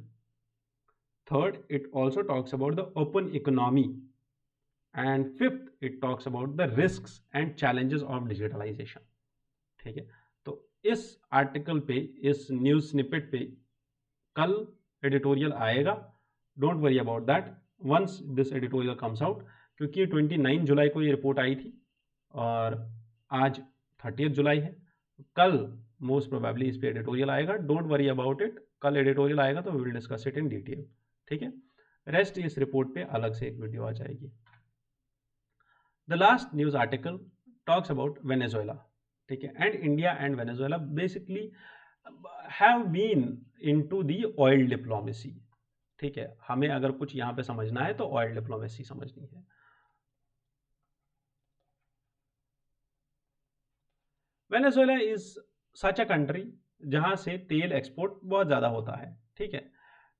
A: Third, it also talks about the open economy। And fifth, it talks about the risks and challenges of digitalization। ठीक है, तो इस आर्टिकल पे, इस न्यूज स्निपेट पे कल एडिटोरियल आएगा। Don't worry about that once this editorial comes out, क्योंकि 29 जुलाई को ये रिपोर्ट आई थी और आज 30 जुलाई है। कल मोस्ट प्रोबेबली इस पे एडिटोरियल आएगा। डोंट वरी अबाउट इट, कल एडिटोरियल आएगा तो we will discuss it in detail. ठीक है, रेस्ट इस रिपोर्ट पे अलग से एक वीडियो आ जाएगी। The last news article talks about Venezuela. ठीक है, and India and Venezuela basically have been into the oil diplomacy. ठीक है, हमें अगर कुछ यहाँ पे समझना है तो ऑयल डिप्लोमेसी समझनी है। Venezuela is such a country जहां से तेल एक्सपोर्ट बहुत ज़्यादा होता है, ठीक है।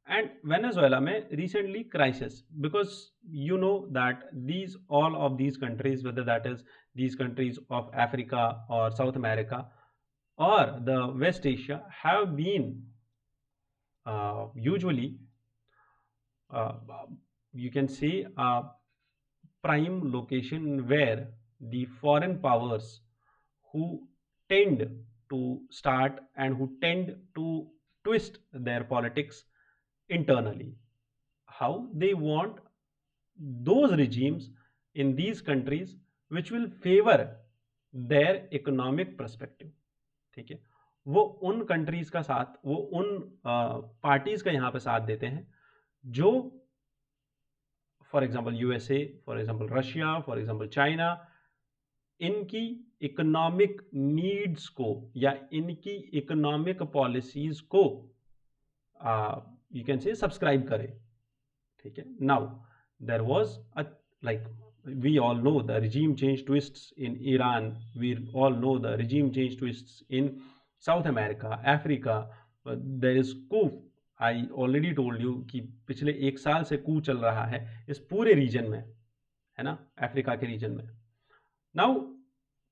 A: एंड वेनेजुएला में recently crisis, because you know that these all of these countries, whether that is these countries of Africa और South America or the West Asia have been usually uh, you can say a prime location where the foreign powers who tend to start and who tend to twist their politics internally, how they want those regimes in these countries which will favor their economic perspective, ठीक है। वो उन कंट्रीज का साथ, वो उन पार्टीज का यहाँ पे साथ देते हैं जो for example USA, for example Russia, for example China, इनकी इकोनॉमिक नीड्स को या इनकी इकोनॉमिक पॉलिसीज को यू कैन से सब्सक्राइब करे, ठीक है। Now there was a like we all know the regime change twists in Iran, we all know the regime change twists in South America, Africa, there is coup, I already told you कि पिछले एक साल से coup चल रहा है इस पूरे रीजन में, है ना, अफ्रीका के रीजन में। Now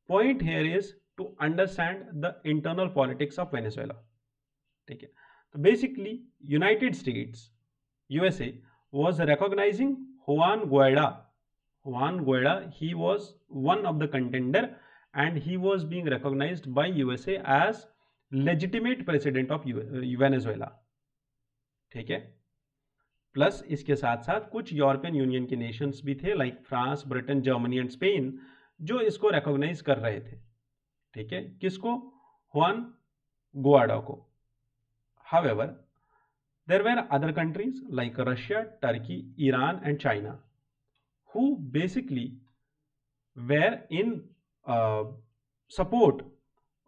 A: point here is to understand the internal politics of Venezuela, ठीक है। तो basically United States, USA was recognizing Juan Guaida. Juan Guaida, he was one of the contender and he was being recognized by USA as legitimate president of Venezuela, ठीक है। प्लस इसके साथ साथ कुछ यूरोपियन यूनियन के नेशंस भी थे like France, Britain, Germany and Spain, जो इसको रिकॉग्नाइज कर रहे थे, ठीक है। किसको? हुआन गुआडा को। However there were other countries like Russia, Turkey, Iran and China who basically were in support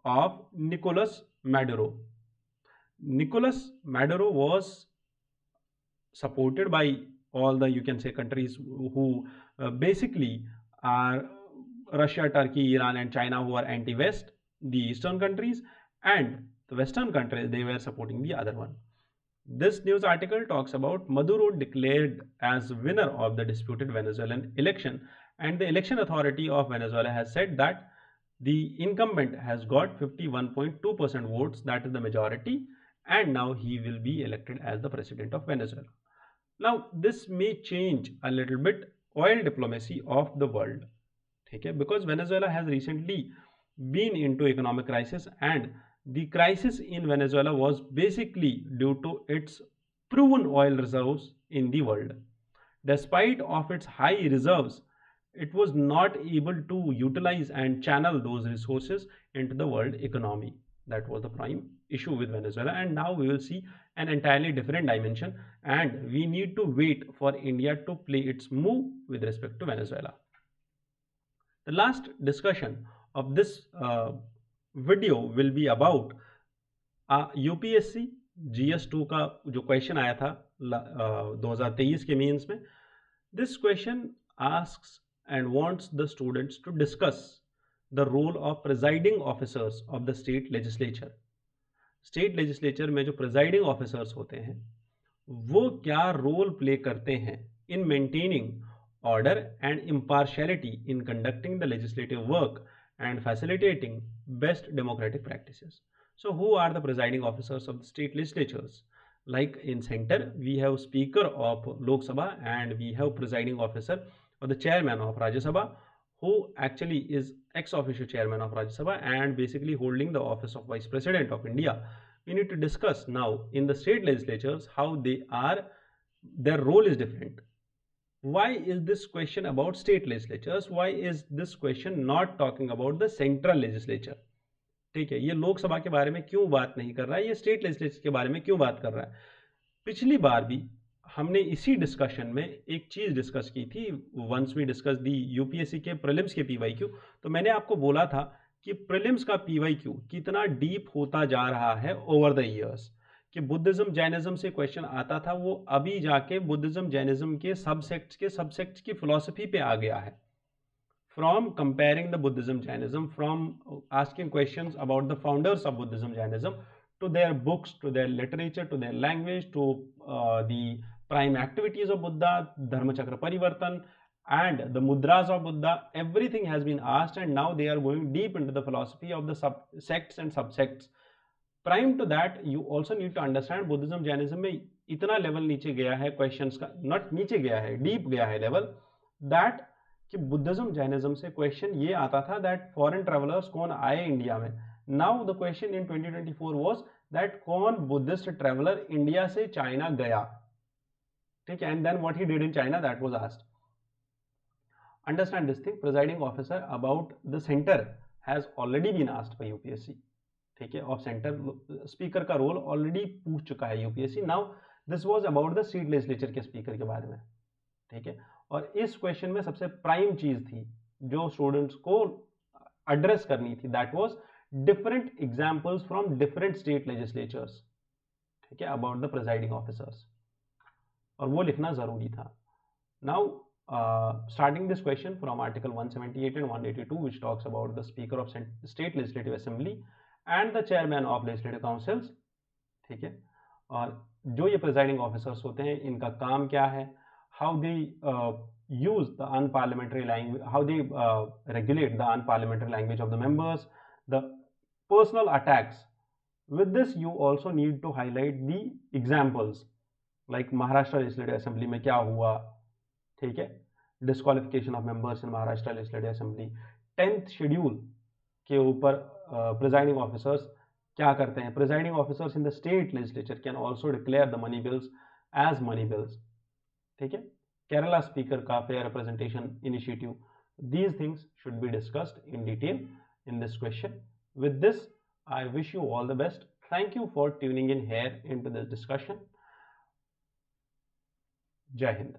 A: of Nicolas Maduro. Nicolas Maduro was supported by all the, you can say, countries who basically are Russia, Turkey, Iran and China, who are anti-West, the Eastern countries, and the Western countries, they were supporting the other one. This news article talks about Maduro declared as winner of the disputed Venezuelan election, and the election authority of Venezuela has said that the incumbent has got 51.2% votes, that is the majority, and now he will be elected as the president of Venezuela. Now this may change a little bit oil diplomacy of the world, okay, because Venezuela has recently been into economic crisis, and the crisis in Venezuela was basically due to its proven oil reserves in the world. Despite of its high reserves, it was not able to utilize and channel those resources into the world economy. That was the prime issue with Venezuela, and now we will see an entirely different dimension, and we need to wait for India to play its move with respect to Venezuela. The last discussion of this video will be about UPSC GS2 का जो क्वेश्चन आया था 2023 के मीन्स में। This question asks and wants the students to discuss the role of presiding officers of the state legislature. State legislature में जो प्रिजाइडिंग ऑफिसर्स होते हैं वो क्या रोल प्ले करते हैं in maintaining order and impartiality in conducting the legislative work and facilitating best democratic practices. So who are the presiding officers of the state legislatures? Like in center, we have Speaker of Lok Sabha and we have presiding officer or the chairman of Rajya Sabha, who actually is ex officio chairman of Rajya Sabha and basically holding the office of Vice President of India. We need to discuss now in the state legislatures how they are, their role is different. Why is this question about state legislatures? Why is this question not talking about the central legislature? ठीक है, ये लोकसभा के बारे में क्यों बात नहीं कर रहा है, ये स्टेट लेजिस्लेचर के बारे में क्यों बात कर रहा है। पिछली बार भी हमने इसी डिस्कशन में एक चीज डिस्कस की थी, once we discuss the UPSC के प्रीलिम्स के पीवाईक्यू, तो मैंने आपको बोला था कि प्रीलिम्स का पीवाईक्यू कितना डीप होता जा रहा है ओवर द ईयर्स, कि बुद्धिज्म जैनिज्म से क्वेश्चन आता था, वो अभी जाके बुद्धिज्म जैनिज्म के सबसेक्ट्स की फिलॉसफी पे आ गया है। from comparing the Buddhism Jainism, from asking questions about the founders of Buddhism Jainism, to their books, to their literature, to their language, to the prime activities of Buddha, Dharmachakra Parivartan, and the mudras of Buddha. Everything has been asked, and now they are going deep into the philosophy of the sects and subsects. Prime to that, you also need to understand Buddhism Jainism में इतना लेवल नीचे गया है क्वेश्चंस का, नॉट नीचे गया है, डीप गया है लेवल, दैट कि बुद्धिज्म जैनिज्म से क्वेश्चन ये आता था दैट फॉरेन ट्रेवलर्स कौन आए इंडिया में. Now the question in 2024 was that कौन बुद्धिस्ट ट्रेवलर इंडिया से चाइना गया. ठीक है, and then what he did in China, that was asked. Understand this thing, presiding officer about the centre has already been asked by UPSC. ठीक है, ऑफ सेंटर स्पीकर का रोल ऑलरेडी पूछ चुका है UPSC. Now this was about the state legislature के स्पीकर के बारे में. ठीक है, और इस क्वेश्चन में सबसे प्राइम चीज थी जो स्टूडेंट्स को एड्रेस करनी थी, that was different examples from different state legislatures. ठीक है, अबाउट द प्रिजाइडिंग ऑफिसर्स, और वो लिखना जरूरी था. Now starting this question from article 178 and 182, which talks about the speaker of state legislative assembly and the chairman of legislative councils. ठीक है, और जो ये प्रिजाइडिंग ऑफिसर्स होते हैं इनका काम क्या है, how they use the unparliamentary language, how they regulate the unparliamentary language of the members, the personal attacks. With this you also need to highlight the examples like Maharashtra Legislative Assembly में क्या हुआ. ठीक है, disqualification of members in Maharashtra legislative assembly. 10th schedule के ऊपर प्रिजाइडिंग ऑफिसर्स क्या करते हैं. Presiding officers in the state legislature can also declare the money bills as money bills. ठीक है, केरला स्पीकर का fair representation initiative. These things should be discussed in detail in this question. With this I wish you all the best. Thank you for tuning in here in to this discussion. जय हिंद.